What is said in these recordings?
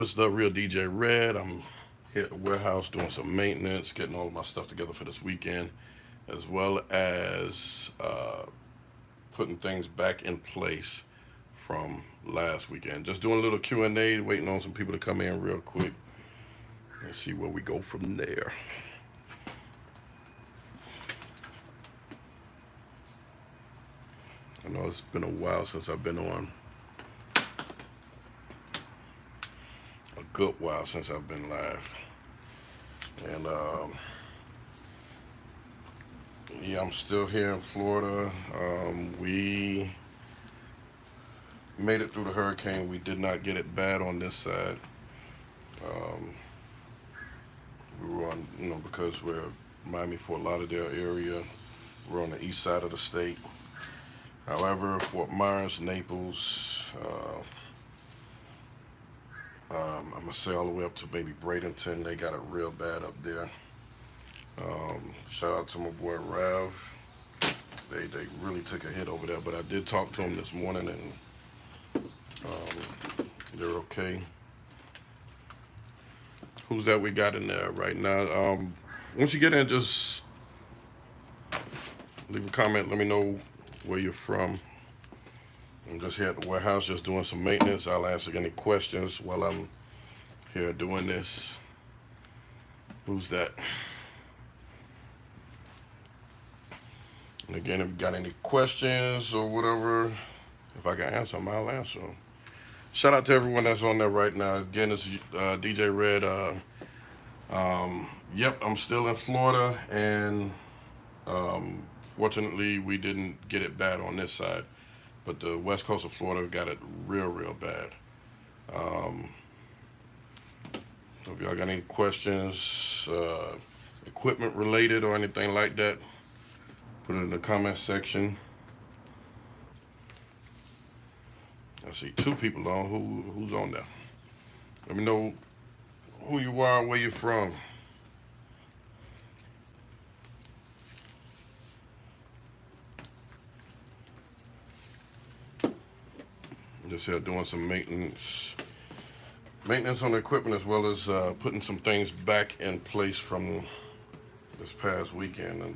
It's the real DJ Red. I'm here at the warehouse doing some maintenance, getting all of my stuff together for this weekend, as well as putting things back in place from last weekend. Just doing a little Q&A, waiting on some people to come in real quick. Let's see where we go from there. I know it's been a while since I've been on. A good while since I've been live. And yeah, I'm still here in Florida. We made it through the hurricane. We did not get it bad on this side. Um, we were on, because we're Miami Fort Lauderdale area. We're on the east side of the state. However, Fort Myers, Naples, I'm gonna say all the way up to maybe Bradenton, they got it real bad up there. Shout out to my boy Rav. They really took a hit over there, but I did talk to him this morning, and they're okay. Who's that we got in there right now? Once you get in, just leave a comment. Let me know where you're from. I'm just here at the warehouse, just doing some maintenance. I'll answer any questions while I'm here doing this. Who's that? And again, if you got any questions or whatever, if I can answer them, I'll answer them. Shout out to everyone that's on there right now. Again, it's DJ Red. Yep, I'm still in Florida, and fortunately, we didn't get it bad on this side. But the west coast of Florida got it real bad. So if y'all got any questions, equipment related or anything like that, put it in the comment section. I see two people on. Who's on there? Let me know who you are, where you're from. I'm just here doing some maintenance on the equipment, as well as putting some things back in place from this past weekend. A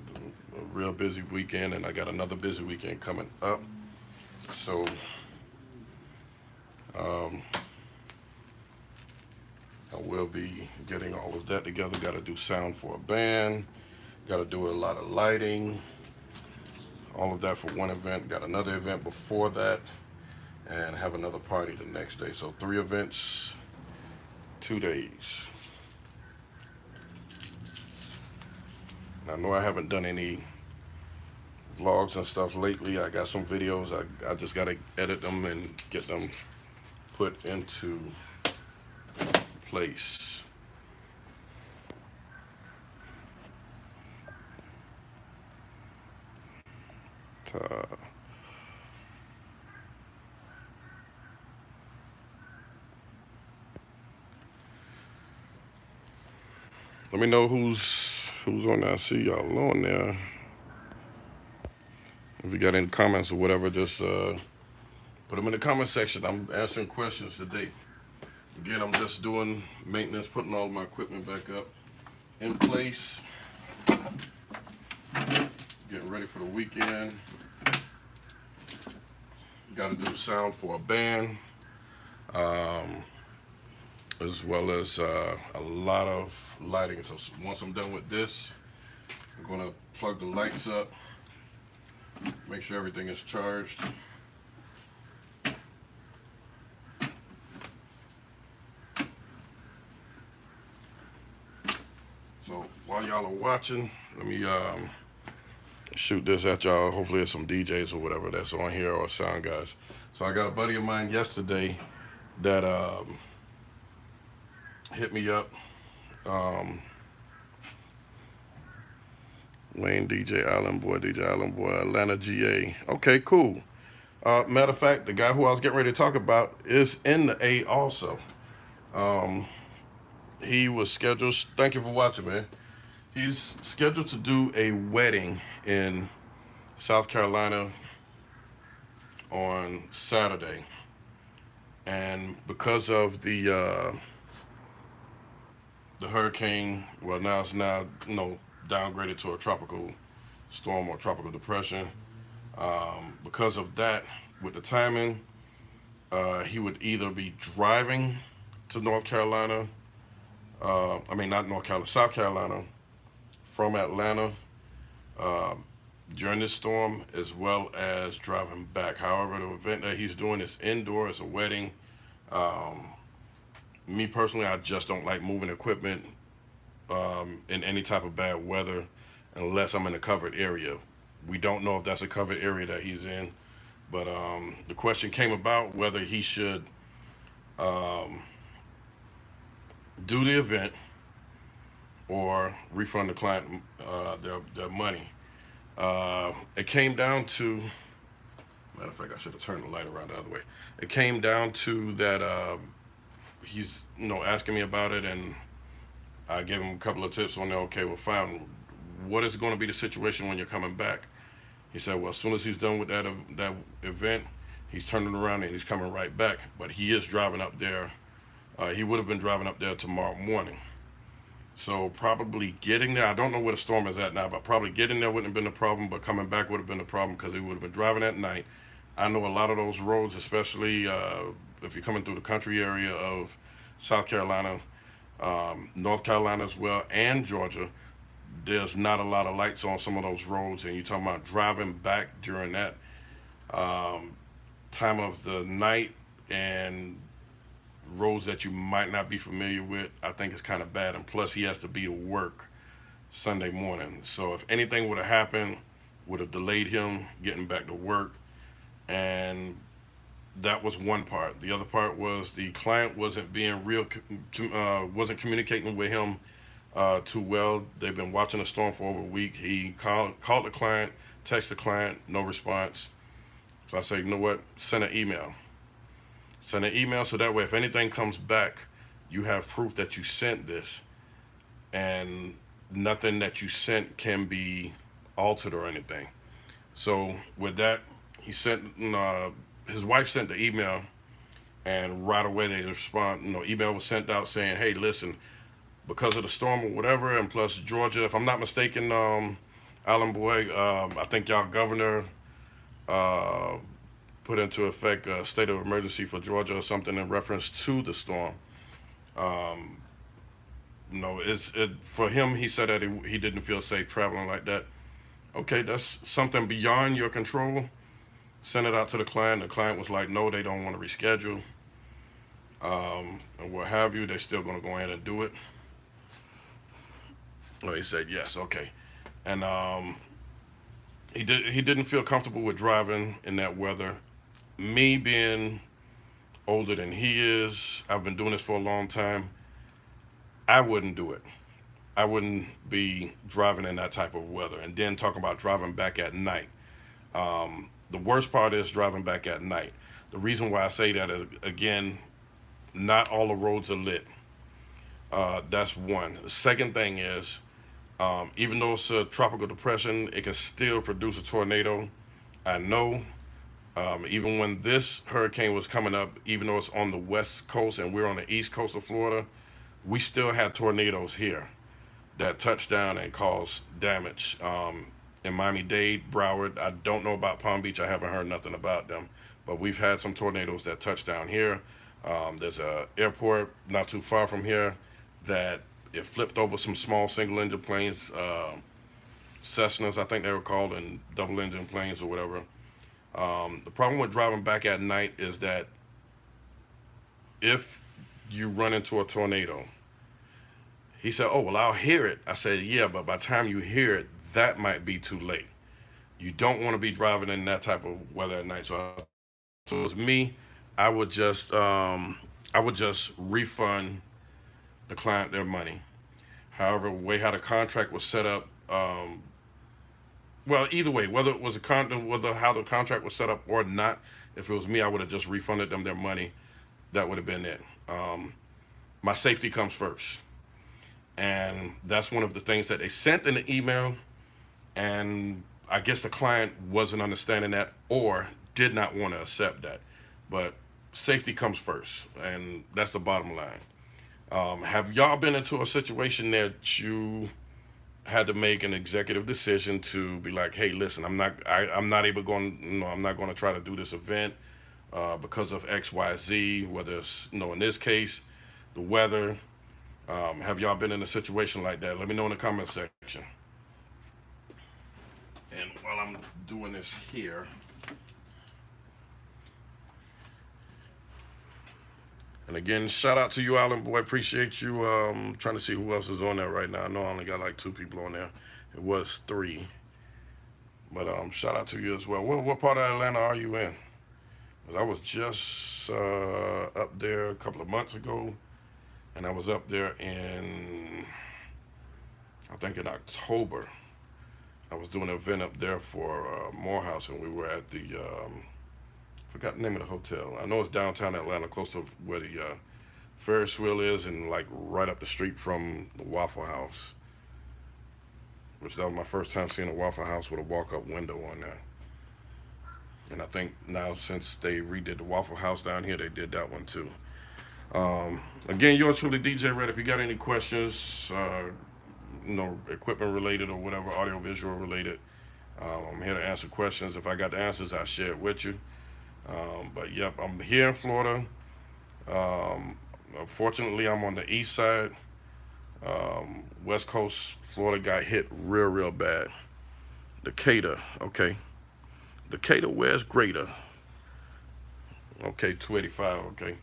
real busy weekend, and I got another busy weekend coming up. So I will be getting all of that together. Got to do sound for a band. Got to do a lot of lighting. All of that for one event. Got another event before that, and have another party the next day. So 3 events, 2 days. I know I haven't done any vlogs and stuff lately. I got some videos. I just got to edit them and get them put into place. Let me know who's on there. I see y'all on there. If you got any comments or whatever, just put them in the comment section. I'm answering questions today. Again, I'm just doing maintenance, putting all my equipment back up in place, getting ready for the weekend. Got to do sound for a band, as well as a lot of lighting. So once I'm done with this, I'm going to plug the lights up, make sure everything is charged. So while y'all are watching, let me shoot this at y'all. Hopefully there's some DJs or whatever that's on here, or sound guys. So I got a buddy of mine yesterday that hit me up. Wayne DJ Island Boy, Atlanta GA. Okay, cool. Matter of fact, the guy who I was getting ready to talk about is in the A also. He was scheduled, thank you for watching, man. He's scheduled to do a wedding in South Carolina on Saturday. And because of the the hurricane, well, now it's downgraded to a tropical storm or tropical depression. Because of that, with the timing, he would either be driving to North Carolina, not North Carolina, South Carolina, from Atlanta uh, during this storm, as well as driving back. However, the event that he's doing is indoor, it's a wedding. Um, Me personally, I just don't like moving equipment in any type of bad weather unless I'm in a covered area. We don't know if that's a covered area that he's in, but the question came about whether he should um, do the event or refund the client their money. It came down to, matter of fact, I should have turned the light around the other way. It came down to that he's asking me about it, and I gave him a couple of tips on there. Okay, well, fine. What is going to be the situation when you're coming back? He said, well, as soon as he's done with that event, he's turning around and he's coming right back. But he is driving up there. He would have been driving up there tomorrow morning. So probably getting there, I don't know where the storm is at now, but probably getting there wouldn't have been a problem, but coming back would have been a problem because he would have been driving at night. I know a lot of those roads, especially if you're coming through the country area of South Carolina, North Carolina as well, and Georgia, there's not a lot of lights on some of those roads, and you're talking about driving back during that um, time of the night and roads that you might not be familiar with. I think it's kind of bad, and plus he has to be to work Sunday morning. So if anything would have happened, would have delayed him getting back to work, and that was one part. The other part was the client wasn't being wasn't communicating with him too well. They've been watching the storm for over a week. He called the client, texted the client, no response. So I said, you know what? Send an email. Send an email so that way, if anything comes back, you have proof that you sent this, and nothing that you sent can be altered or anything. So with that, he sent. His wife sent the email, and right away they respond. Email was sent out saying, "Hey, listen, because of the storm or whatever, and plus Georgia, if I'm not mistaken, Alan Boy, I think y'all governor uh, put into effect a state of emergency for Georgia or something in reference to the storm. Um, it's for him. He said that he didn't feel safe traveling like that. Okay, that's something beyond your control. Sent it out to the client. The client was like, no, they don't want to reschedule, and what have you. They're still going to go ahead and do it. Well, he said yes, okay, and he didn't feel comfortable with driving in that weather. Me being older than he is, I've been doing this for a long time. I wouldn't do it. I wouldn't be driving in that type of weather. And then talking about driving back at night. The worst part is driving back at night. The reason why I say that is, again, not all the roads are lit. That's one. The second thing is, even though it's a tropical depression, it can still produce a tornado. I know. Even when this hurricane was coming up, even though it's on the west coast and we're on the east coast of Florida, we still had tornadoes here that touched down and caused damage. In Miami-Dade, Broward, I don't know about Palm Beach. I haven't heard nothing about them, but we've had some tornadoes that touched down here. There's a airport not too far from here that it flipped over some small single-engine planes, Cessnas, I think they were called, and double-engine planes or whatever. The problem with driving back at night is that if you run into a tornado, he said, oh, well, I'll hear it. I said, yeah, but by the time you hear it, that might be too late. You don't want to be driving in that type of weather at night. So it's me, I would just refund the client their money. However, way how the contract was set up, well, either way, whether it was whether how the contract was set up or not, if it was me, I would have just refunded them their money. That would have been it. My safety comes first, and that's one of the things that they sent in the email. And I guess the client wasn't understanding that or did not want to accept that. But safety comes first, and that's the bottom line. Have y'all been into a situation that you had to make an executive decision to be like, hey, listen, I'm not able going, I'm not going to try to do this event because of X, Y, Z. Whether it's, in this case, the weather. Have y'all been in a situation like that? Let me know in the comment section. And while I'm doing this here, and again, shout out to you, Island Boy. Appreciate you. Trying to see who else is on there right now. I know I only got like 2 people on there. It was 3, but shout out to you as well. What part of Atlanta are you in? 'Cause I was just up there a couple of months ago, and I was up there in, I think in October. I was doing an event up there for Morehouse, and we were at the forgot the name of the hotel. I know it's downtown Atlanta, close to where the Ferris wheel is, and like right up the street from the Waffle House. Which that was my first time seeing a Waffle House with a walk-up window on there. And I think now since they redid the Waffle House down here, they did that one too. Again, yours truly, DJ Red. If you got any questions, equipment related or whatever, audio visual related, I'm here to answer questions. If I got the answers, I'll share it with you. But yep, I'm here in Florida. Fortunately, I'm on the east side. West Coast, Florida got hit real bad. Decatur, okay. Decatur, where's greater? Okay, 285, okay.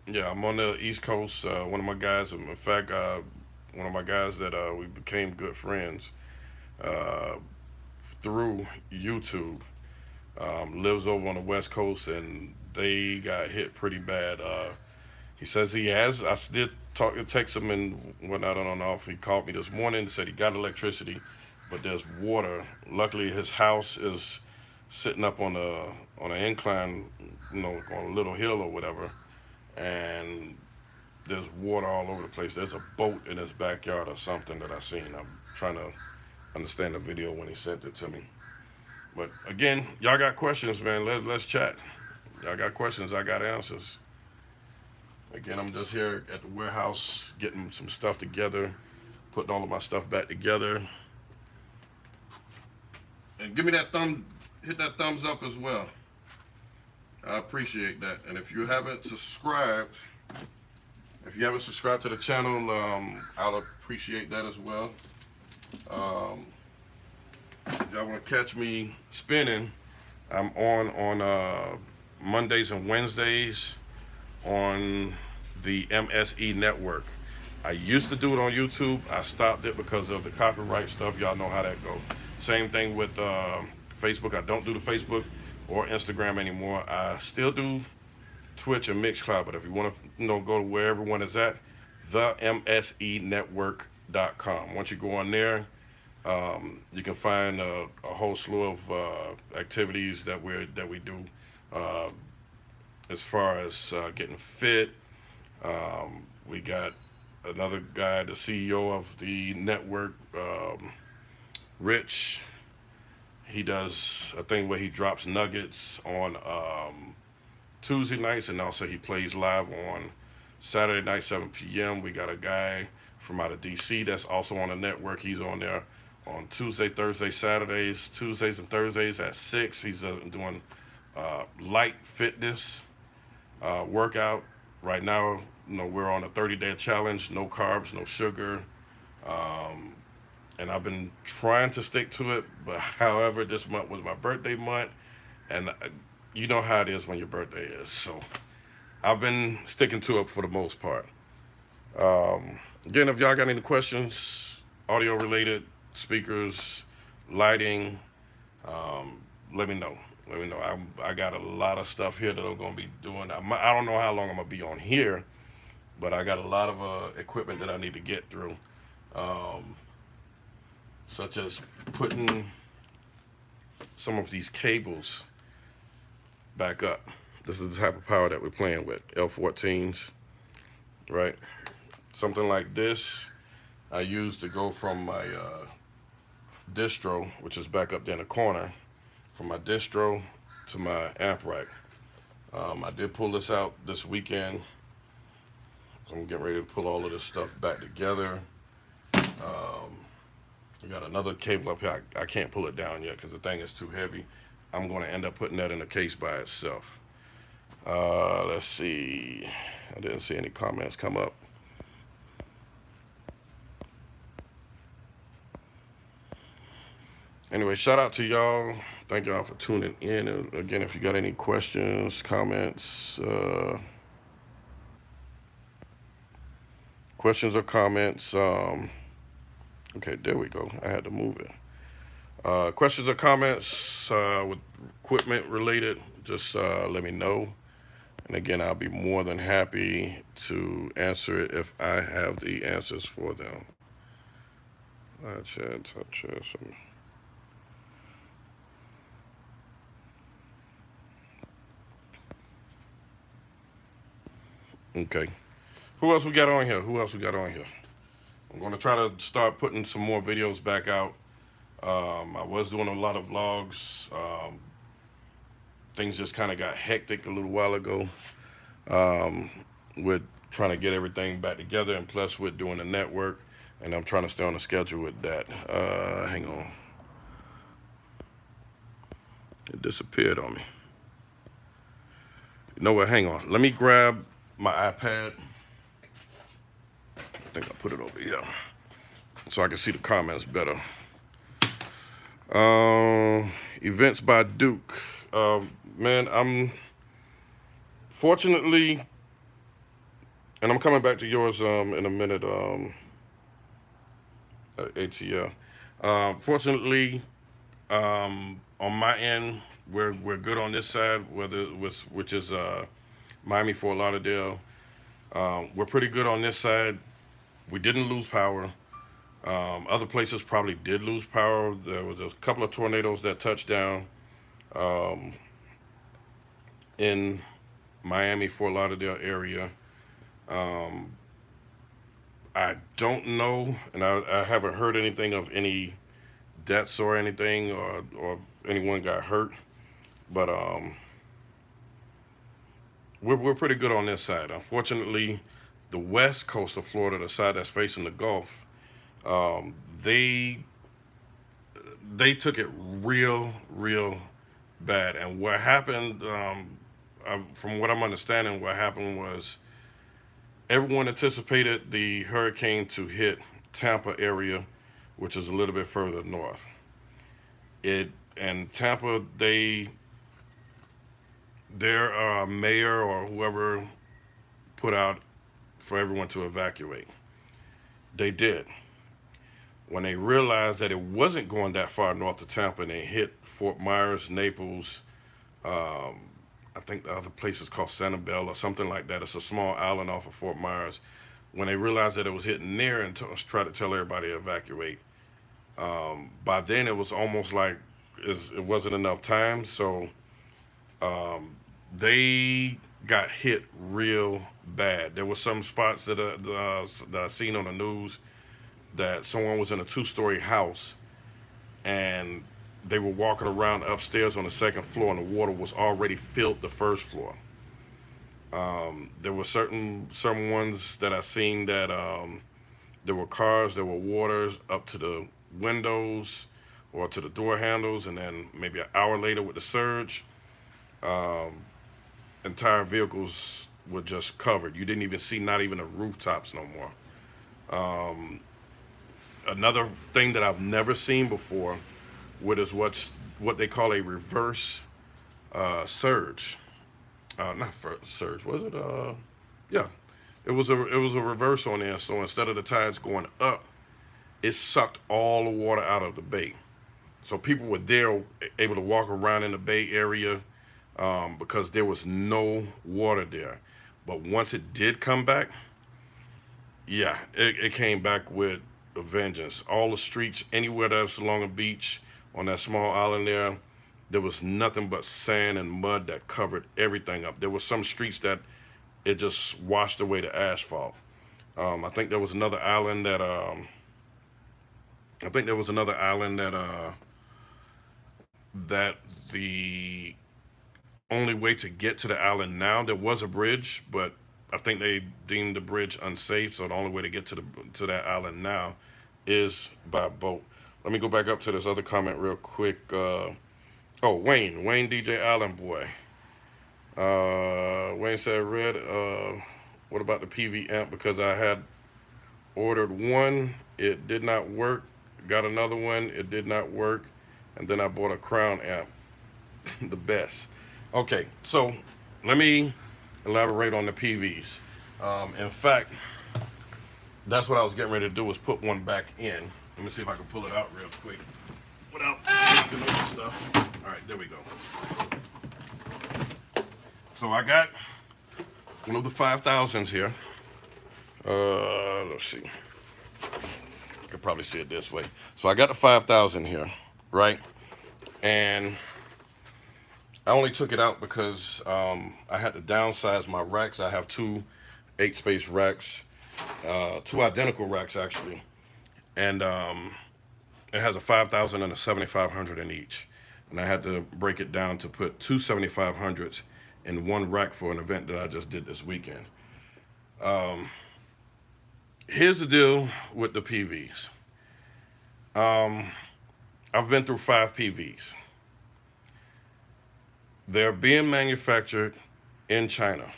Yeah, I'm on the East Coast. One of my guys, in fact, one of my guys that we became good friends uh, through YouTube, lives over on the West Coast, and they got hit pretty bad. He says he has. I did text him and whatnot on and off. He called me this morning, said he got electricity, but there's water. Luckily, his house is sitting up on an incline, on a little hill or whatever, and there's water all over the place. There's a boat in his backyard or something that I seen. I'm trying to understand the video when he sent it to me. But again, y'all got questions, man. Let's chat. Y'all got questions, I got answers. Again, I'm just here at the warehouse getting some stuff together, putting all of my stuff back together. And give me that hit that thumbs up as well. I appreciate that. And if you haven't subscribed to the channel, I'll appreciate that as well. If y'all want to catch me spinning, I'm on Mondays and Wednesdays on the MSE network. I used to do it on YouTube. I stopped it because of the copyright stuff. Y'all know how that goes. Same thing with Facebook. I don't do the Facebook or Instagram anymore. I still do Twitch and Mixcloud, but if you want to go to where everyone is at, themsenetwork.com. Once you go on there, you can find a whole slew of activities that we do as far as getting fit. We got another guy, the CEO of the network, Rich. He does a thing where he drops nuggets on Tuesday nights, and also he plays live on Saturday night, 7 p.m. We got a guy from out of DC that's also on the network. He's on there on Tuesday, Thursday, Saturdays, Tuesdays and Thursdays at 6. He's doing light fitness workout. Right now, we're on a 30-day challenge, no carbs, no sugar. And I've been trying to stick to it, but however, this month was my birthday month, and you know how it is when your birthday is. So I've been sticking to it for the most part. Again, if y'all got any questions, audio related, speakers, lighting, let me know. Let me know. I got a lot of stuff here that I'm going to be doing. I don't know how long I'm going to be on here, but I got a lot of equipment that I need to get through. Such as putting some of these cables back up. This is the type of power that we're playing with, L14s, right? Something like this I use to go from my distro, which is back up there in the corner, from my distro to my amp rack. I did pull this out this weekend. So I'm getting ready to pull all of this stuff back together. I got another cable up here. I can't pull it down yet because the thing is too heavy. I'm going to end up putting that in a case by itself. Let's see. I didn't see any comments come up. Anyway, shout out to y'all. Thank y'all for tuning in. And again, if you got any questions, comments, questions or comments, okay, there we go. I had to move it. Questions or comments with equipment related, just let me know. And again, I'll be more than happy to answer it if I have the answers for them. Okay. Who else we got on here? I'm going to try to start putting some more videos back out. I was doing a lot of vlogs. Things just kind of got hectic a little while ago. With trying to get everything back together, and plus with doing the network, and I'm trying to stay on the schedule with that. Hang on. It disappeared on me. You know what? Hang on. Let me grab my iPad. I think I put it over here so I can see the comments better. Events by Duke. Man, I'm fortunately, and I'm coming back to yours in a minute, ATL. Fortunately, on my end, we're good on this side, which is Miami, Fort Lauderdale. We're pretty good on this side. We didn't lose power. Other places probably did lose power. There was a couple of tornadoes that touched down in Miami, Fort Lauderdale area. I don't know, and I haven't heard anything of any deaths or anything, or anyone got hurt. But we're pretty good on this side. Unfortunately, the west coast of Florida, the side that's facing the Gulf, they took it real bad. And what happened, from what I'm understanding, what happened was everyone anticipated the hurricane to hit Tampa area, which is a little bit further north. And Tampa, their mayor or whoever put out for everyone to evacuate. They did. When they realized that it wasn't going that far north of Tampa, and they hit Fort Myers, Naples, I think the other place is called Sanibel or something like that. It's a small island off of Fort Myers. When they realized that it was hitting there and tried to tell everybody to evacuate, by then it was almost like it wasn't enough time. So they got hit real bad. There were some spots that I seen on the news that someone was in a two-story house and they were walking around upstairs on the second floor, and the water was already filled the first floor. There were some ones that I seen that there were cars, there were waters up to the windows or to the door handles, and then maybe an hour later with the surge, entire vehicles were just covered. You didn't even see not even the rooftops no more. Another thing that I've never seen before, is what they call a reverse surge. Not surge, was it? Yeah, it was a reverse on there. So instead of the tides going up, it sucked all the water out of the bay. So people were there able to walk around in the bay area because there was no water there. But once it did come back, yeah, it came back with a vengeance. All the streets, anywhere that's along the beach, on that small island there was nothing but sand and mud that covered everything up. There were some streets that it just washed away the asphalt. I think there was another island that that the only way to get to the island now. There was a bridge, but I think they deemed the bridge unsafe, so the only way to get to that island now is by boat. Let me go back up to this other comment real quick. Oh, Wayne DJ Island Boy. Wayne said, Red, what about the PV amp? Because I had ordered one, it did not work. Got another one, it did not work. And then I bought a Crown amp, the best. Okay, so let me elaborate on the PVs. In fact, that's what I was getting ready to do, was put one back in. Let me see if I can pull it out real quick without knocking over stuff. All right, there we go. So I got one of the 5000s here. Let's see. You can probably see it this way. So I got the 5000 here, right? And I only took it out because I had to downsize my racks. I have two 8-space racks, two identical racks actually, and it has a 5000 and a 7500 in each. And I had to break it down to put two 7500s in one rack for an event that I just did this weekend. Here's the deal with the PVs. I've been through 5 PVs. They're being manufactured in China.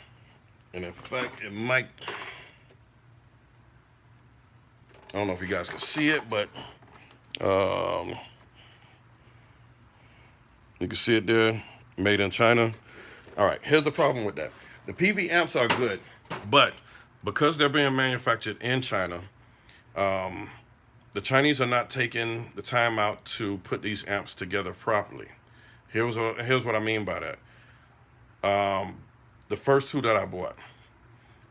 And in fact, it might, I don't know if you guys can see it, but you can see it there, made in China. All right, here's the problem with that. The PV amps are good, but because they're being manufactured in China, the Chinese are not taking the time out to put these amps together properly. Here's what I mean by that. The first two that I bought,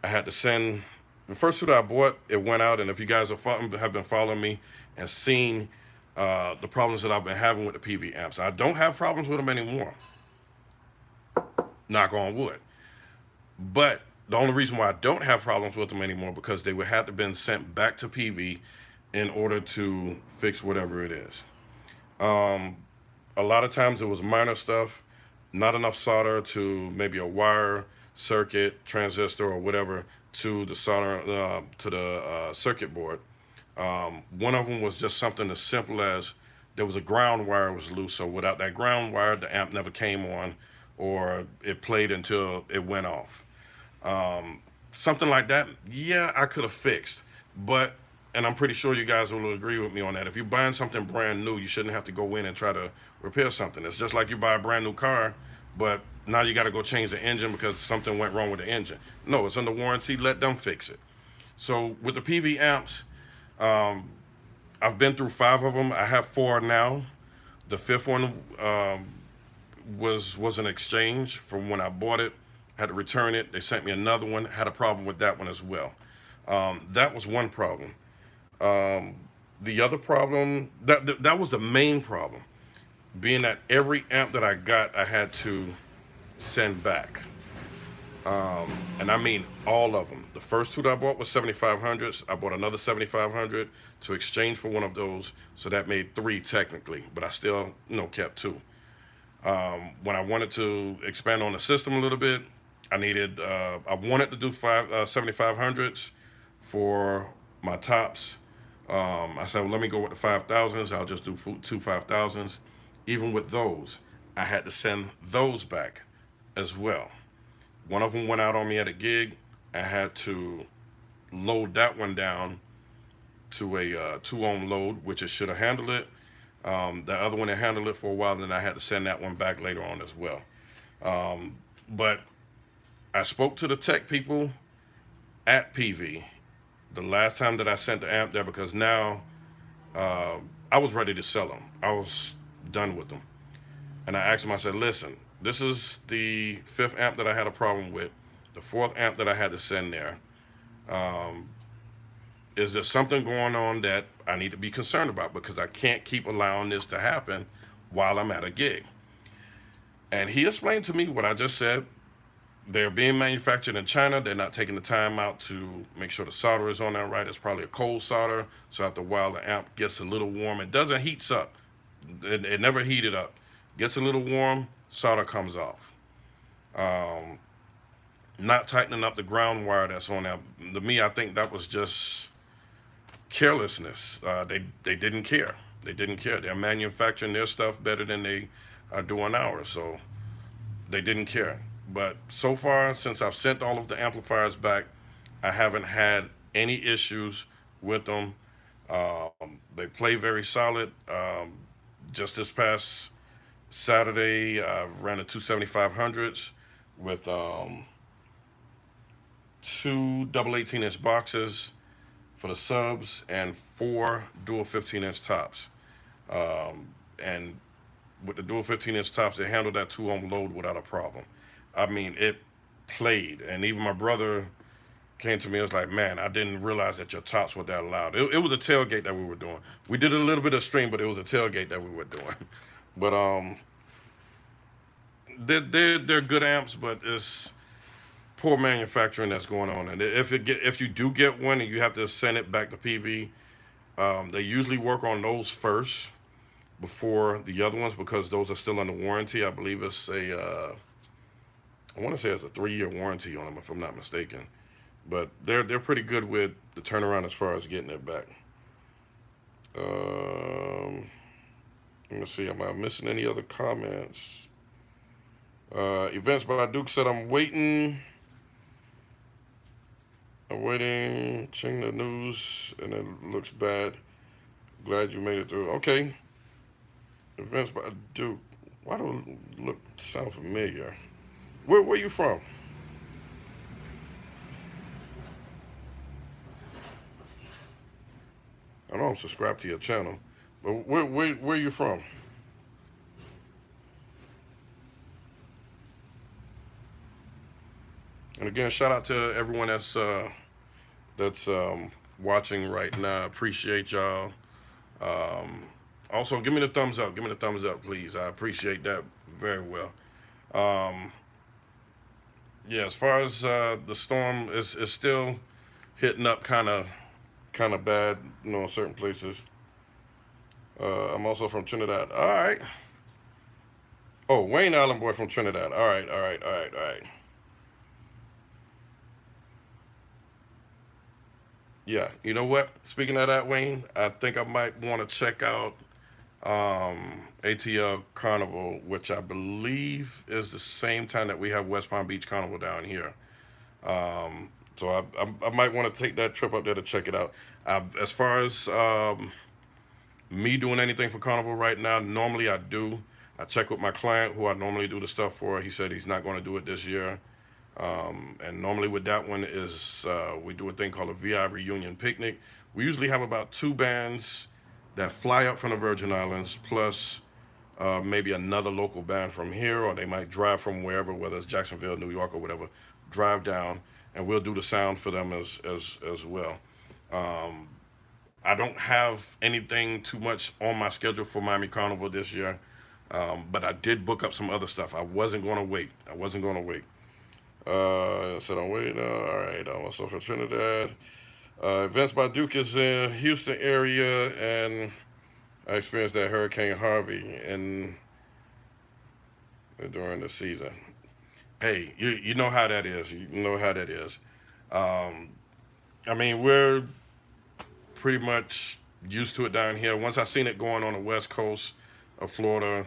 I had to send, the first two that I bought, it went out, and if you guys have been following me and seen the problems that I've been having with the PV amps, I don't have problems with them anymore. Knock on wood. But the only reason why I don't have problems with them anymore because they would have to been sent back to PV in order to fix whatever it is. A lot of times it was minor stuff, not enough solder to maybe a wire, circuit, transistor, or whatever to the solder to the circuit board. One of them was just something as simple as there was a ground wire was loose, so without that ground wire, the amp never came on, or it played until it went off. Something like that, yeah, I could have fixed, but, and I'm pretty sure you guys will agree with me on that, if you're buying something brand new, you shouldn't have to go in and try to repair something. It's just like you buy a brand new car, but now you got to go change the engine because something went wrong with the engine. No, it's under warranty, let them fix it. So with the PV amps, I've been through 5 of them. I have 4 now. The 5th one was an exchange from when I bought it. I had to return it. They sent me another one. Had a problem with that one as well. That was one problem. The other problem, that was the main problem, being that every amp that I got, I had to send back. And I mean all of them. The first 2 that I bought was 7500s. I bought another 7500 to exchange for one of those, so that made 3 technically, but I still, kept 2. When I wanted to expand on the system a little bit, I wanted to do 7500s for my tops. I said, well, let me go with the 5000s. I'll just do 2 5000s. Even with those, I had to send those back as well. One of them went out on me at a gig. I had to load that one down to a 2-ohm load, which it should have handled it. The other one that handled it for a while, then I had to send that one back later on as well. But I spoke to the tech people at PV the last time that I sent the amp there, because now I was ready to sell them. I was done with them. And I asked them, I said, listen, this is the 5th amp that I had a problem with, the 4th amp that I had to send there. Is there something going on that I need to be concerned about? Because I can't keep allowing this to happen while I'm at a gig. And he explained to me what I just said. They're being manufactured in China. They're not taking the time out to make sure the solder is on there right. It's probably a cold solder. So after a while, the amp gets a little warm. It doesn't heat up. It never heated up. Gets a little warm, solder comes off. Um, Not tightening up the ground wire that's on there. To me, I think that was just carelessness. They didn't care. They didn't care. They're manufacturing their stuff better than they are doing ours, so they didn't care. But so far, since I've sent all of the amplifiers back, I haven't had any issues with them. They play very solid. Just this past Saturday, I ran the 27500s with two double 18-inch boxes for the subs and four dual 15-inch tops. And with the dual 15-inch tops, they handled that 2 ohm load without a problem. I mean, it played, and even my brother came to me and was like, "Man, I didn't realize that your tops were that loud." It was a tailgate that we were doing. We did a little bit of stream, but it was a tailgate that we were doing. But they're good amps, but it's poor manufacturing that's going on. And if you do get one and you have to send it back to PV, they usually work on those first before the other ones because those are still under warranty. I believe it's I want to say it's a 3-year warranty on them if I'm not mistaken. But they're pretty good with the turnaround as far as getting it back. Let me see. Am I missing any other comments? Events by Duke said I'm waiting. I'm waiting. Checking the news and it looks bad. Glad you made it through. Okay. Events by Duke. Why do it sound familiar? Where you from? I know I'm subscribed to your channel, but where you from? And again, shout out to everyone that's watching right now. Appreciate y'all. Um, Also, give me the thumbs up. Give me the thumbs up, please. I appreciate that very well. Um, yeah, as far as the storm is still hitting up kind of bad, in certain places. I'm also from Trinidad. All right. Oh, Wayne Allen boy from Trinidad. All right, all right, all right, all right. Yeah, you know what? Speaking of that, Wayne, I think I might want to check out ATL Carnival, which I believe is the same time that we have West Palm Beach Carnival down here. So I might want to take that trip up there to check it out. As far as me doing anything for Carnival right now, normally I do. I check with my client who I normally do the stuff for. He said he's not going to do it this year. And normally with that one is we do a thing called a VI reunion picnic. We usually have about two bands that fly up from the Virgin Islands, plus maybe another local band from here, or they might drive from wherever, whether it's Jacksonville, New York, or whatever, drive down, and we'll do the sound for them as well. Um, I don't have anything too much on my schedule for Miami Carnival this year, but I did book up some other stuff. I wasn't going to wait. I wasn't going to wait. Said I'm waiting. All right, I'm also from Trinidad. Events by Duke is in Houston area, and I experienced that Hurricane Harvey in during the season. Hey, you know how that is. You know how that is. Um, I mean, we're pretty much used to it down here. Once I seen it going on the west coast of Florida,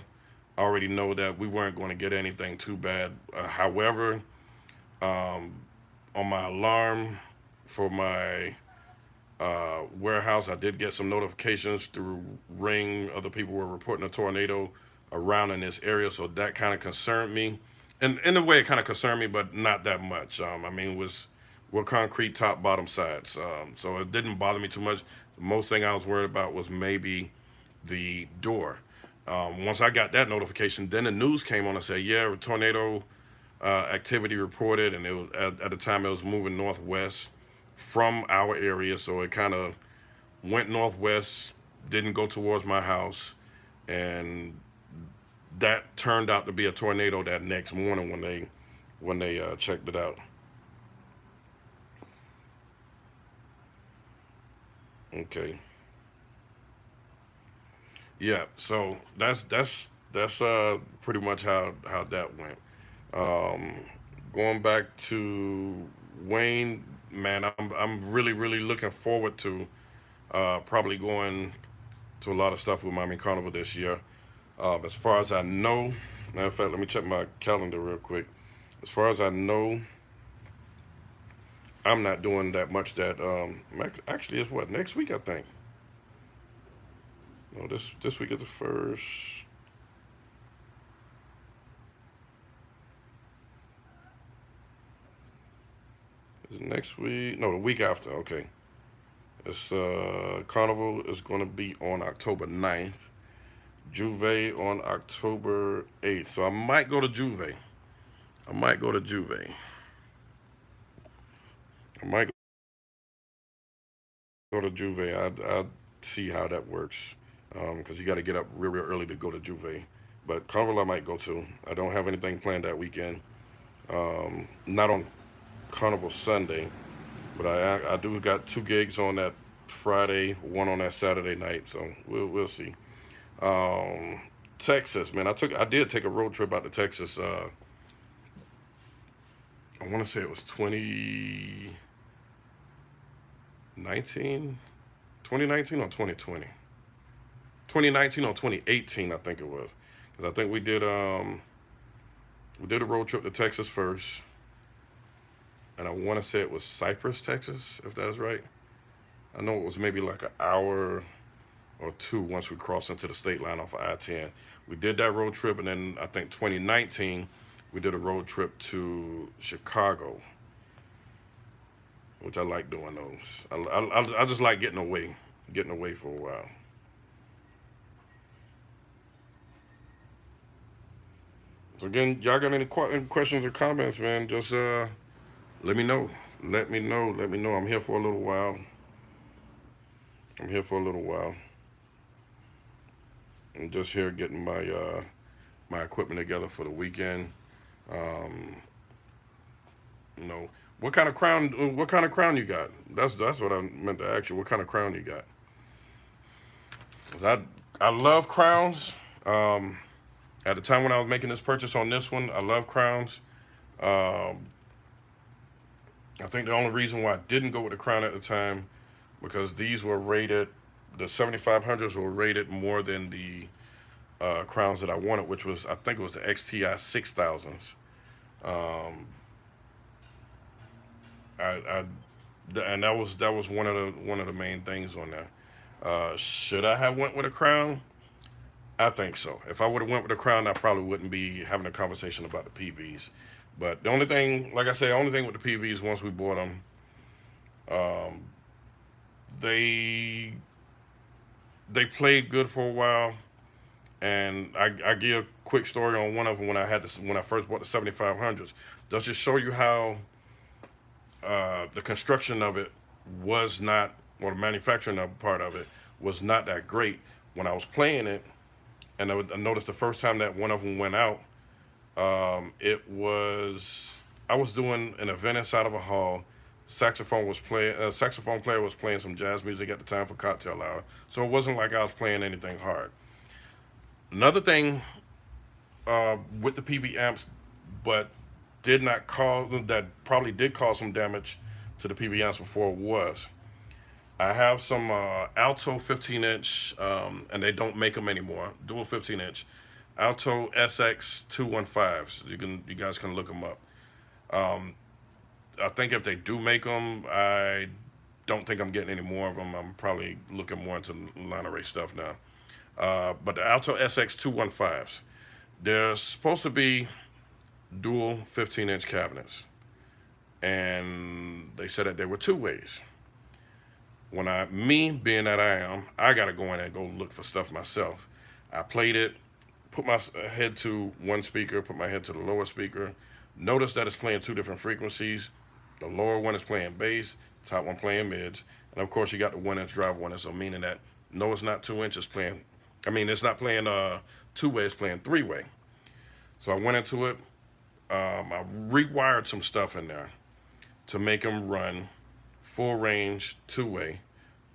I already know that we weren't going to get anything too bad. However, um, on my alarm for my warehouse, I did get some notifications through Ring. Other people were reporting a tornado around in this area, so that kind of concerned me. And in a way, it kind of concerned me, but not that much. I mean, we're concrete top, bottom sides, so it didn't bother me too much. The most thing I was worried about was maybe the door. Once I got that notification, then the news came on and said, yeah, a tornado activity reported, and it was at the time it was moving northwest from our area, so it kind of went northwest, didn't go towards my house, and that turned out to be a tornado that next morning when they checked it out. Okay, yeah, so that's pretty much how that went. Um, Going back to Wayne, man, I'm really looking forward to probably going to a lot of stuff with Miami Carnival this year. As far as I know, matter of fact, let me check my calendar real quick. As far as I know, I'm not doing that much. That actually is what next week I think. No, this week is the first. Is it next week? No, the week after. Okay. It's Carnival is going to be on October 9th. Juve on October 8th. So I might go to Juve. I might go to Juve. I might go to Juve. I'd see how that works. Because you got to get up real early to go to Juve. But Carnival I might go to. I don't have anything planned that weekend. Not on Carnival Sunday, but I do got 2 gigs on that Friday, one on that Saturday night. So we'll see. Um, Texas, man. I did take a road trip out to Texas. I want to say it was 2019, 2019 or 2020. 2019 or 2018, I think it was. Because I think we did a road trip to Texas first, and I want to say it was Cypress, Texas, if that's right. I know it was maybe like an hour or two once we crossed into the state line off of I-10. We did that road trip, and then I think 2019 we did a road trip to Chicago, which I like doing those. I just like getting away for a while. So again, y'all got any questions or comments, man? Just let me know. Let me know. Let me know. I'm here for a little while. I'm here for a little while. I'm just here getting my equipment together for the weekend. Um, you know, what kind of crown? What kind of crown you got? That's what I meant to ask you. What kind of crown you got? 'Cause I love crowns. Um, at the time when I was making this purchase on this one, I love crowns. Um, I think the only reason why I didn't go with the crown at the time because these were rated, the 7500s were rated more than the crowns that I wanted, which was I think it was the XTI 6000s. Um, I and that was one of the main things on there. Should I have went with a crown? I think so. If I would have went with a crown, I probably wouldn't be having a conversation about the PVs. But the only thing, like I say, the only thing with the PVs once we bought them, um, they they played good for a while. And I give a quick story on one of them when I first bought the 7500s. Does just show you how the construction of it was not, or the manufacturing of part of it was not that great. When I was playing it, and I noticed the first time that one of them went out, it was I was doing an event inside of a hall. Saxophone player was playing some jazz music at the time for cocktail hour, so it wasn't like I was playing anything hard. Another thing with the PV amps, but did not cause that probably did cause some damage to the PV amps before was. I have some Alto 15 inch, and they don't make them anymore. Dual 15 inch, Alto SX 215s. You guys can look them up. Um, I think if they do make them, I don't think I'm getting any more of them. I'm probably looking more into line array stuff now. But the Alto SX 215s, they're supposed to be dual 15-inch cabinets, and they said that they were two ways. When me being that I am, I gotta go in and go look for stuff myself. I played it, put my head to one speaker, put my head to the lower speaker. Notice that it's playing two different frequencies. The lower one is playing bass, top one playing mids, and of course you got the 1 inch driver one. So meaning that no, it's not 2 inches playing. I mean, it's not playing two way. It's playing three way. So I went into it. I rewired some stuff in there to make them run full range two way.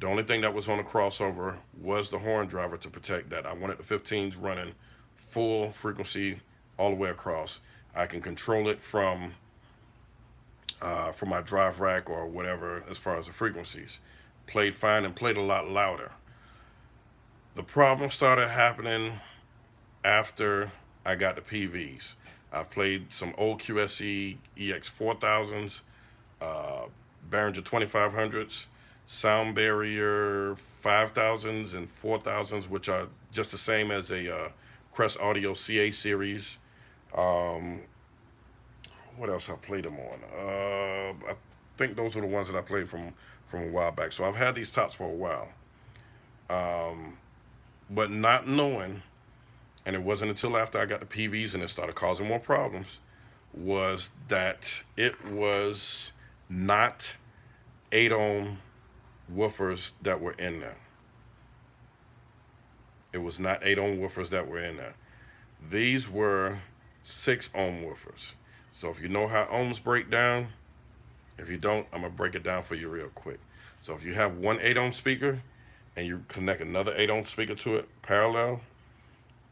The only thing that was on the crossover was the horn driver to protect that. I wanted the 15s running full frequency all the way across. I can control it from my drive rack or whatever as far as the frequencies. Played fine and played a lot louder. The problem started happening after I got the PVs. I've played some old QSE EX4000s, uh, Behringer 2500s, Sound Barrier 5000s and 4000s, which are just the same as a Crest Audio CA series. Um, what else I played them on? I think those are the ones that I played from a while back. So I've had these tops for a while, but not knowing, and it wasn't until after I got the PVs and it started causing more problems, was that it was not 8 ohm woofers that were in there. It was not 8 ohm woofers that were in there. These were 6 ohm woofers. So if you know how ohms break down, if you don't, I'm gonna break it down for you real quick. So if you have one 8 ohm speaker and you connect another 8 ohm speaker to it parallel,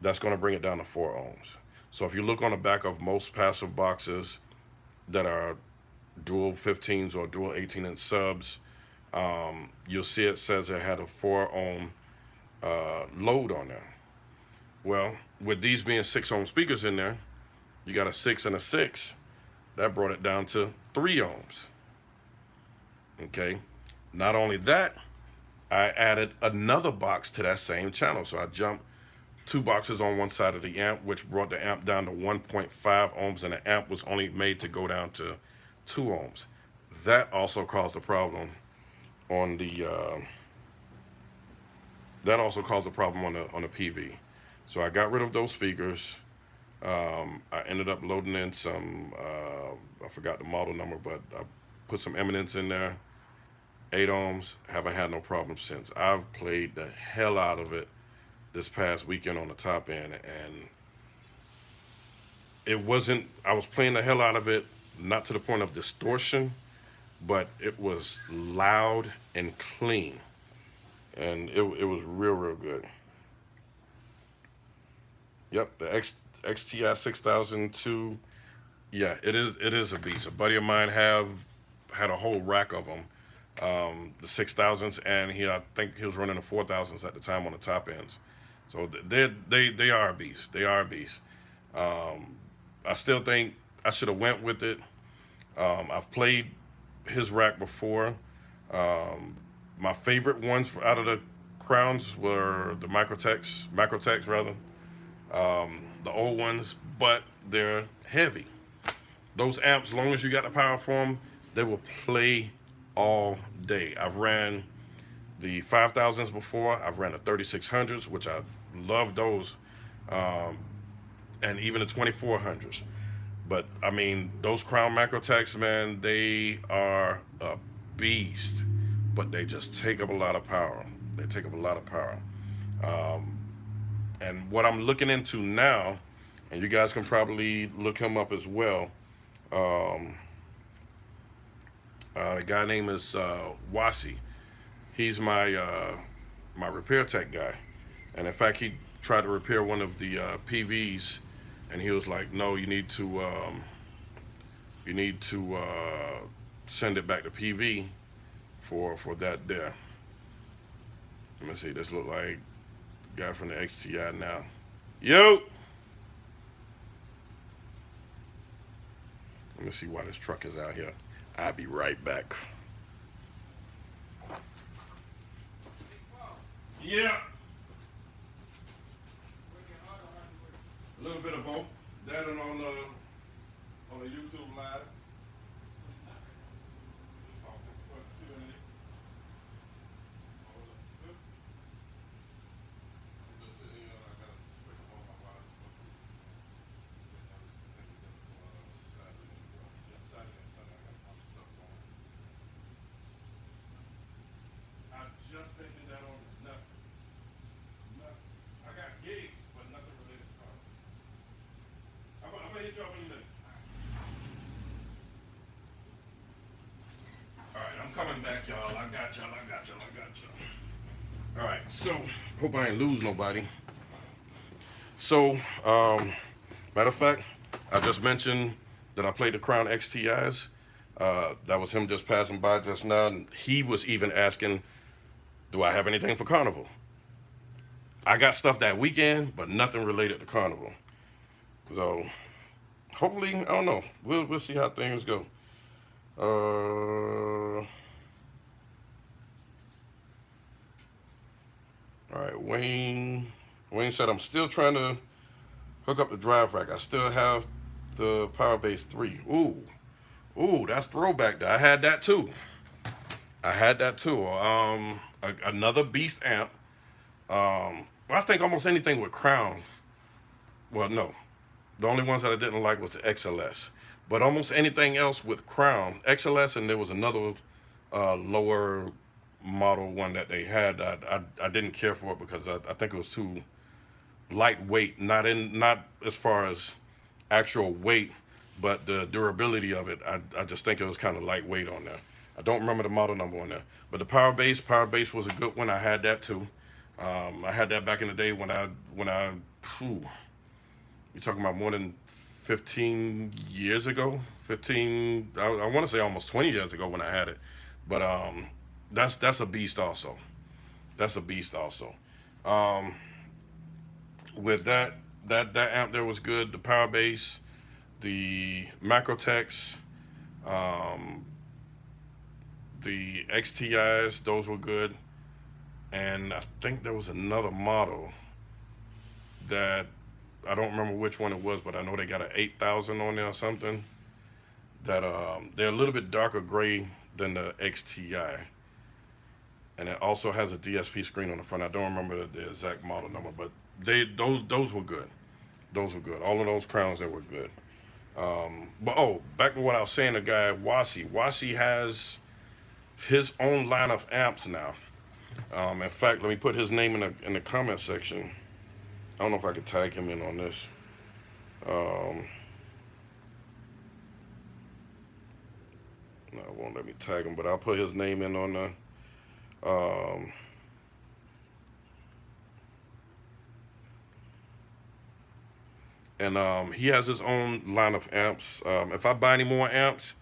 that's gonna bring it down to 4 ohms. So if you look on the back of most passive boxes that are dual 15s or dual 18-inch subs, you'll see it says it had a 4 ohm load on there. Well, with these being 6 ohm speakers in there, you got a 6 and a 6. That brought it down to 3 ohms. Okay. Not only that, I added another box to that same channel. So I jumped 2 boxes on one side of the amp, which brought the amp down to 1.5 ohms, and the amp was only made to go down to 2 ohms. That also caused a problem on the on the PV. So I got rid of those speakers. I ended up loading in some, I forgot the model number, but I put some Eminence in there, 8 ohms, haven't had no problem since. I've played the hell out of it this past weekend on the top end, and I was playing the hell out of it, not to the point of distortion, but it was loud and clean, and it was real good. Yep, the XTI 6002. Yeah, it is a beast. A buddy of mine had a whole rack of them, the 6000s, and I think he was running the 4000s at the time on the top ends. So they are a beast. They are a beast. I still think I should have went with it. I've played his rack before. My favorite ones out of the crowns were the Macrotex rather. The old ones, but they're heavy. Those amps, as long as you got the power for them, they will play all day. I've ran the 5000s before. I've ran the 3600s, which I love those, and even the 2400s. But I mean, those Crown Macrotex, man, they are a beast, but they just take up a lot of power. They take up a lot of power. And what I'm looking into now, and you guys can probably look him up as well. The guy name is Wasi. He's my repair tech guy, and in fact, he tried to repair one of the PVs, and he was like, "No, you need to send it back to PV for that there." Let me see. This look like the guy from the XTI now. Yo. Let me see why this truck is out here. I'll be right back. Yeah. A little bit of both. That and on the YouTube live. I just thinking that on nothing. I got gigs, but nothing related to car. I'm gonna hit you up in a minute. All right, I'm coming back, y'all. I got y'all. All right, so hope I ain't lose nobody. So, matter of fact, I just mentioned that I played the Crown XTIs. That was him just passing by just now, and he was even asking, "Do I have anything for Carnival?" I got stuff that weekend, but nothing related to Carnival. So hopefully, I don't know. We'll see how things go. All right, Wayne. Wayne said I'm still trying to hook up the drive rack. I still have the Powerbase 3. Ooh, that's throwback. I had that too. I had that too. Another Beast amp. Well, I think almost anything with Crown. Well, no, the only ones that I didn't like was the XLS. But almost anything else with Crown, XLS, and there was another lower model one that they had. I didn't care for it because I think it was too lightweight. Not as far as actual weight, but the durability of it. I just think it was kind of lightweight on there. I don't remember the model number on there. But the Powerbase was a good one. I had that too. I had that back in the day whew, you're talking about more than 15 years ago. 15, I want to say almost 20 years ago when I had it. But that's a beast also. That's a beast also. Um, with that amp there was good. The Powerbase, the Macrotex, um, the XTIs, those were good. And I think there was another model that I don't remember which one it was, but I know they got an 8,000 on there or something. That they're a little bit darker gray than the XTI, and it also has a DSP screen on the front. I don't remember the exact model number, but those were good. Those were good. All of those crowns that were good. But back to what I was saying. The guy Wasi. Wasi has his own line of amps now. In fact, let me put his name in the comment section. I don't know if I could tag him in on this. Um, no, it won't let me tag him, but I'll put his name in on the. Um, and he has his own line of amps. If I buy any more amps,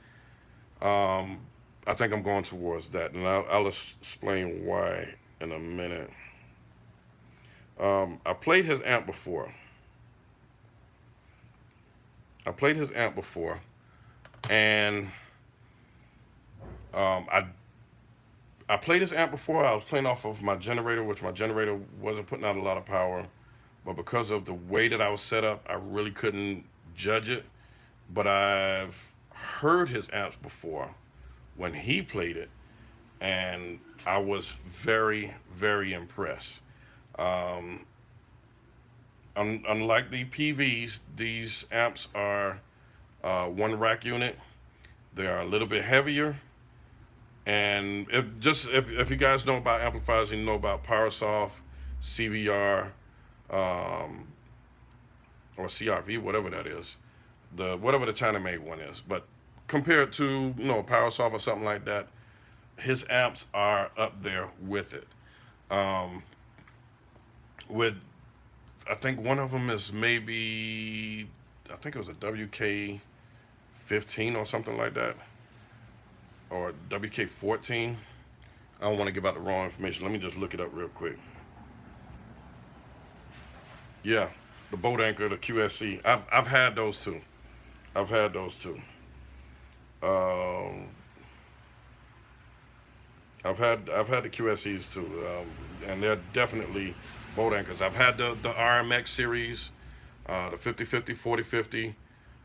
um, I think I'm going towards that, and I'll explain why in a minute. I played his amp before. I played his amp before, and I played his amp before. I was playing off of my generator, which my generator wasn't putting out a lot of power, but because of the way that I was set up, I really couldn't judge it. But I've heard his amps before when he played it, and I was very, very impressed. Um, Unlike the PVs, these amps are one rack unit. They are a little bit heavier, and if you guys know about amplifiers, you know about PowerSoft, CVR, um, or CRV, whatever that is, whatever the China made one is. But compared to PowerSoft or something like that, his amps are up there with it. Um, with I think one of them is maybe I think it was a WK15 or something like that, or WK14. I don't want to give out the wrong information. Let me just look it up real quick. Yeah, the boat anchor, the QSC. I've had those too. I've had those too. Um, I've had the QSCs too, and they're definitely boat anchors. I've had the RMX series, the 5050, 4050,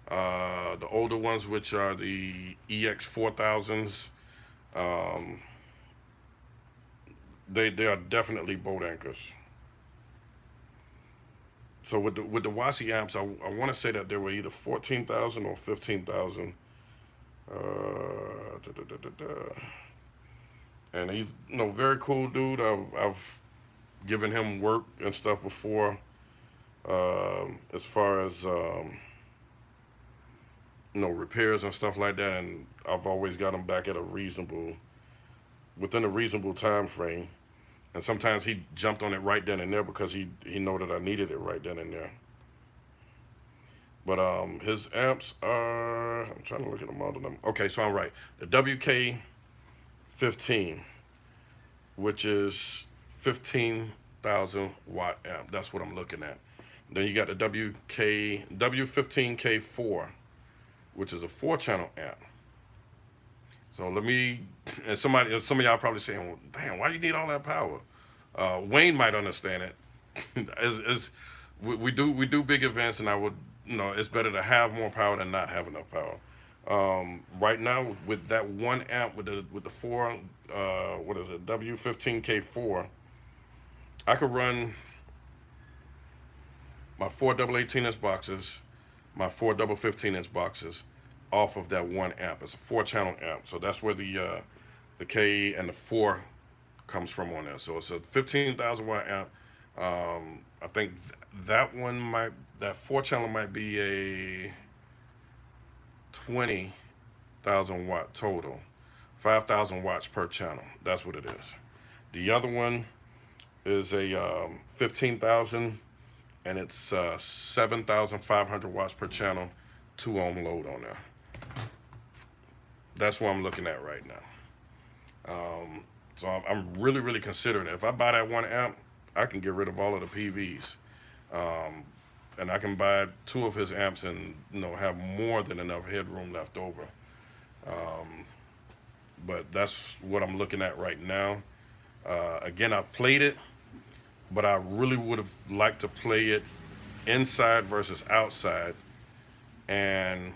the older ones, which are the EX 4000s. Um, they are definitely boat anchors. So with the Wasi amps, I want to say that they were either 14,000 or 15,000. Da, da, da, da, da. And he's very cool dude. I've given him work and stuff before, as far as repairs and stuff like that, and I've always got him back at within a reasonable time frame. And sometimes he jumped on it right then and there because he know that I needed it right then and there. But his amps are, I'm trying to look at them all of them. Okay, so I'm right. The WK15, which is 15,000 watt amp. That's what I'm looking at. Then you got the W15K4, which is a 4-channel amp. So let me, and some of y'all probably saying, well, damn, why you need all that power? Wayne might understand it. We do big events, and I would, it's better to have more power than not have enough power. Right now, with that one amp with the four, what is it, W15K4, I could run my four double 18-inch boxes, my four double 15-inch boxes off of that one amp. It's a 4-channel amp, so that's where the K and the 4 comes from on there. So it's a 15,000 watt amp. I think that 4-channel might be a 20,000 watt total, 5,000 watts per channel. That's what it is. The other one is a 15,000, and it's 7,500 watts per channel, 2 ohm load on there. That's what I'm looking at right now. So I'm really, really considering it. If I buy that one amp, I can get rid of all of the PVs. And I can buy 2 of his amps and have more than enough headroom left over. But that's what I'm looking at right now. Again, I've played it, but I really would have liked to play it inside versus outside, and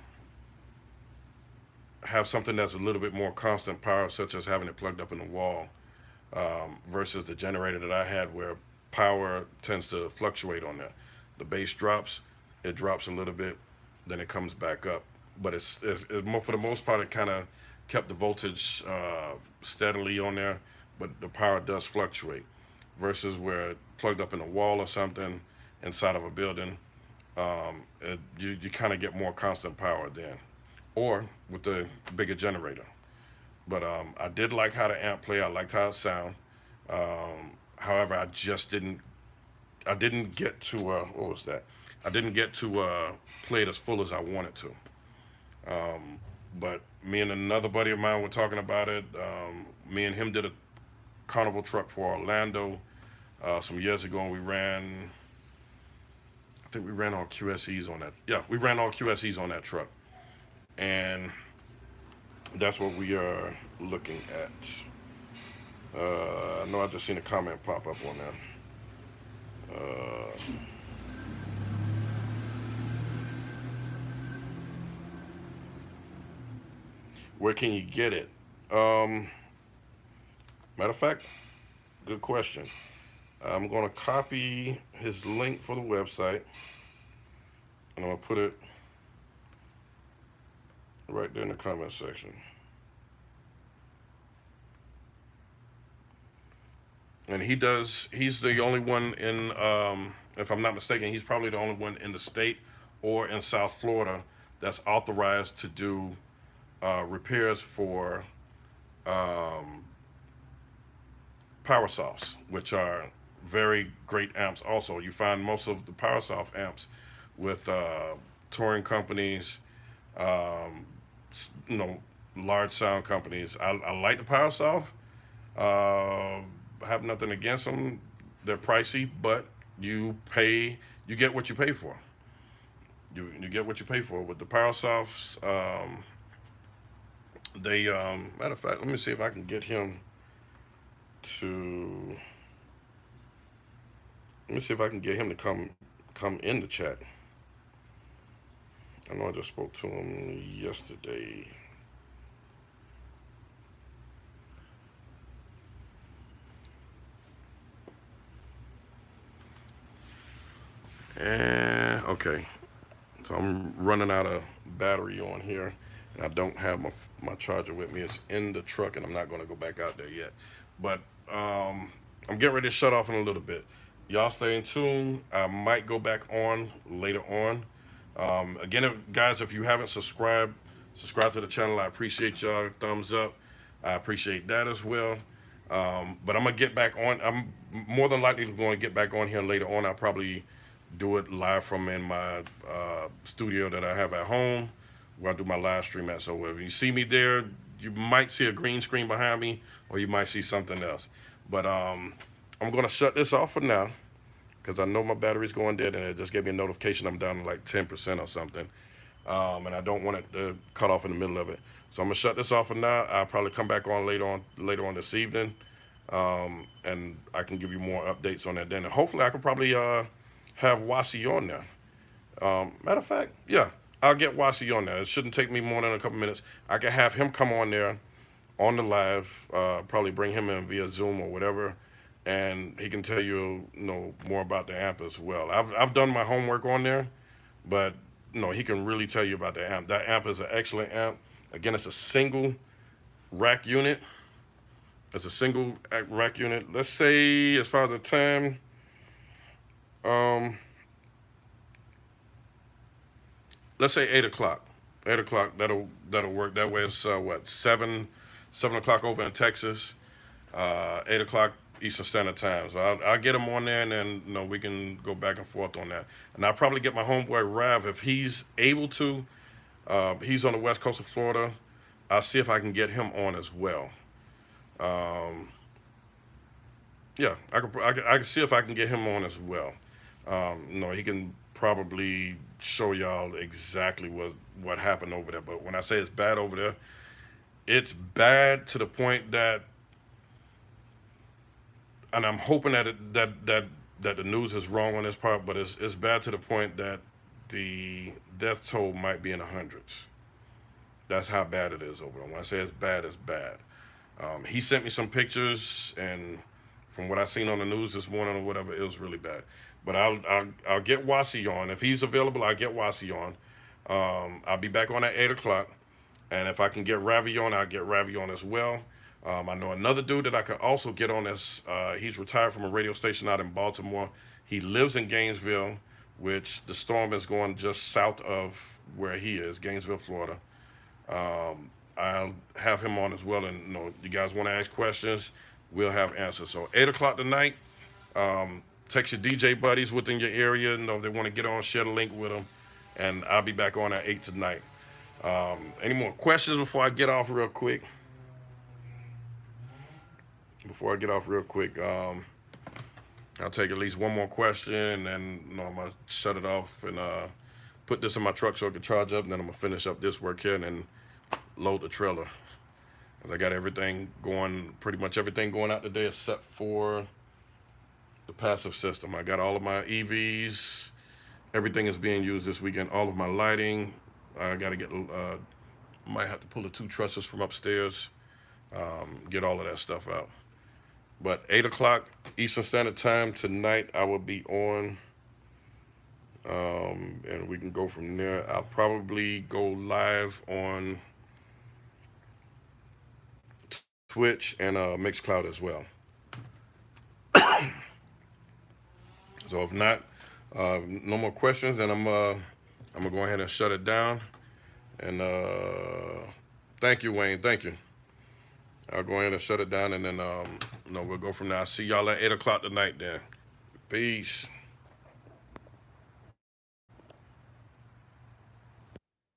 have something that's a little bit more constant power, such as having it plugged up in the wall, versus the generator that I had, where power tends to fluctuate on there. The bass drops, it drops a little bit, then it comes back up. But it's more, for the most part, it kind of kept the voltage steadily on there, but the power does fluctuate. Versus where plugged up in a wall or something inside of a building, you kind of get more constant power then, or with the bigger generator. But I did like how the amp play. I liked how it sound. However, I didn't get to what was that? I didn't get to play it as full as I wanted to. But me and another buddy of mine were talking about it. Me and him did a carnival truck for Orlando some years ago, and I think we ran all QSEs on that. Yeah, we ran all QSEs on that truck, and that's what we are looking at. I know I just seen a comment pop up on there. Where can you get it? Matter of fact, good question. I'm going to copy his link for the website, and I'm going to put it right there in the comment section. And he's the only one in, if I'm not mistaken, he's probably the only one in the state or in South Florida that's authorized to do repairs for PowerSofts, which are very great amps. Also, you find most of the PowerSoft amps with touring companies, um, large sound companies. I like the PowerSoft. I have nothing against them. They're pricey, but you get what you pay for. You get what you pay for with the PowerSofts. They matter of fact, let me see if I can get him to. Let me see if I can get him to come in the chat. I know I just spoke to him yesterday. And okay, so I'm running out of battery on here, and I don't have my charger with me. It's in the truck, and I'm not going to go back out there yet. But I'm getting ready to shut off in a little bit. Y'all stay in tune. I might go back on later on. Again, guys, if you haven't subscribe to the channel. I appreciate y'all. Thumbs up. I appreciate that as well. But I'm gonna get back on. I'm more than likely going to get back on here later on. I'll probably do it live from in my studio that I have at home, where I do my live stream at. So if you see me there, you might see a green screen behind me, or you might see something else. But I'm gonna shut this off for now because I know my battery's going dead, and it just gave me a notification I'm down to like 10% or something. And I don't want it to cut off in the middle of it. So I'm gonna shut this off for now. I'll probably come back on later on this evening, and I can give you more updates on that then. And hopefully, I can probably have Wasi on there. Matter of fact, yeah, I'll get Wasi on there. It shouldn't take me more than a couple minutes. I can have him come on there on the live, probably bring him in via Zoom or whatever, and he can tell you, more about the amp as well. I've done my homework on there, but he can really tell you about the amp. That amp is an excellent amp. Again, it's a single rack unit. It's a single rack unit. Let's say as far as the time, um, let's say 8 o'clock. 8 o'clock. That'll work. That way it's what 7 o'clock over in Texas. 8 o'clock Eastern Standard Time. So I'll get him on there, and then we can go back and forth on that. And I'll probably get my homeboy Rav if he's able to. He's on the west coast of Florida. I'll see if I can get him on as well. Um, yeah, I can see if I can get him on as well. He can probably show y'all exactly what happened over there. But when I say it's bad over there, it's bad to the point that, and I'm hoping that the news is wrong on this part, but it's bad to the point that the death toll might be in the hundreds. That's how bad it is over there. When I say it's bad, it's bad. He sent me some pictures, and from what I seen on the news this morning or whatever, it was really bad. But I'll get Wasi on if he's available. I'll get Wasi on. I'll be back on at 8 o'clock, and if I can get Ravi on, I'll get Ravi on as well. I know another dude that I could also get on this. He's retired from a radio station out in Baltimore. He lives in Gainesville, which the storm is going just south of where he is, Gainesville, Florida. I'll have him on as well, and you guys want to ask questions, we'll have answers. So 8 o'clock tonight. Text your DJ buddies within your area. If they want to get on, share the link with them, and I'll be back on at 8 tonight. Any more questions before I get off real quick? I'll take at least one more question, and then I'm gonna shut it off and put this in my truck so it can charge up, and then I'm gonna finish up this work here and then load the trailer. I got everything going, pretty much everything going out today except for the passive system. I got all of my EVs. Everything is being used this weekend. All of my lighting. I got to get, might have to pull the 2 trusses from upstairs, get all of that stuff out. But 8 o'clock Eastern Standard Time tonight, I will be on, and we can go from there. I'll probably go live on Twitch and Mixcloud as well. So if not, no more questions, then I'm gonna go ahead and shut it down. And thank you, Wayne. Thank you. I'll go ahead and shut it down, and then we'll go from there. I'll see y'all at 8 o'clock tonight then. Peace.